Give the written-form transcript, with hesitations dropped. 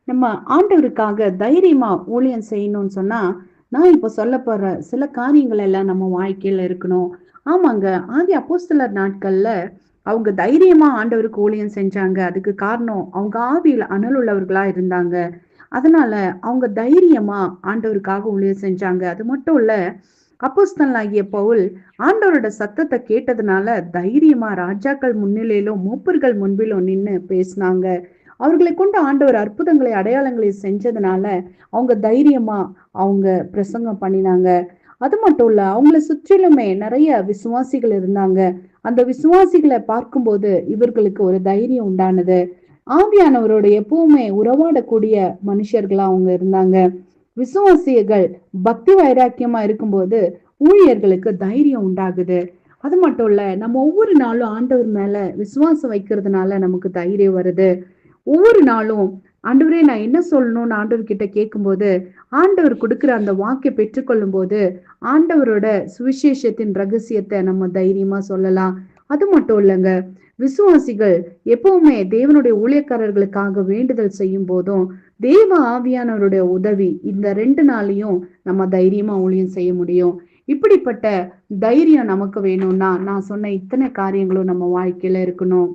நம்ம ஆண்டவருக்காக தைரியமா ஊழியம் செய்யணும்னு சொன்னா, நான் இப்ப சொல்லப் போற சில காரியங்கள் எல்லாம் நம்ம வாழ்க்கையில இருக்கணும். ஆமாங்க. ஆதி அப்போஸ்தலர் நாட்கள்ல அவங்க தைரியமா ஆண்டவருக்கு ஊழியம் செஞ்சாங்க. அதுக்கு காரணம் அவங்க ஆவியில அனல் உள்ளவர்களா இருந்தாங்க. அதனால அவங்க தைரியமா ஆண்டவருக்காக ஊழியம் செஞ்சாங்க. அது மட்டும் இல்ல, அப்போஸ்தலனாகிய பவுல் ஆண்டவரோட சத்தத்த கேட்டதுனால தைரியமா ராஜாக்கள் முன்னிலையிலும், மூப்பர்கள் முன்பிலும் நின்னு பேசினாங்க. அவர்களை கொண்டு ஆண்டவர் அற்புதங்களை அடையாளங்களை செஞ்சதுனால அவங்க தைரியமா அவங்க பிரசங்கம் பண்ணினாங்க. அது மட்டும் இல்ல, அவங்கள சுற்றிலுமே நிறைய விசுவாசிகள் இருந்தாங்க. அந்த விசுவாசிகளை பார்க்கும்போது இவர்களுக்கு ஒரு தைரியம் உண்டானது. ஆவியானவரோட எப்பவுமே உறவாடக்கூடிய மனுஷர்களா அவங்க இருந்தாங்க. விசுவாசிகள் பக்தி வைராக்கியமா இருக்கும்போது ஊழியர்களுக்கு தைரியம் உண்டாகுது. அது மட்டும் இல்ல, நம்ம ஒவ்வொரு நாளும் ஆண்டவர் மேல விசுவாசம் வைக்கிறதுனால நமக்கு தைரியம் வருது. ஒவ்வொரு நாளும் ஆண்டவரே நான் என்ன சொல்லணும்னு ஆண்டவர் கிட்ட கேட்கும்போது, ஆண்டவர் கொடுக்கிற அந்த வாக்கை பெற்றுக்கொள்ளும் போது ஆண்டவரோட சுவிசேஷத்தின் ரகசியத்தை நம்ம தைரியமா சொல்லலாம். அது மட்டும் இல்லைங்க, விசுவாசிகள் எப்பவுமே தேவனுடைய ஊழியக்காரர்களுக்காக வேண்டுதல் செய்யும் போதும் தேவ ஆவியானவருடைய உதவி இந்த 2 நாளையும் நம்ம தைரியமா ஊழியம் செய்ய முடியும். இப்படிப்பட்ட தைரியம் நமக்கு வேணும்னா நான் சொன்ன இத்தனை காரியங்களும் நம்ம வாழ்க்கையில இருக்கணும்.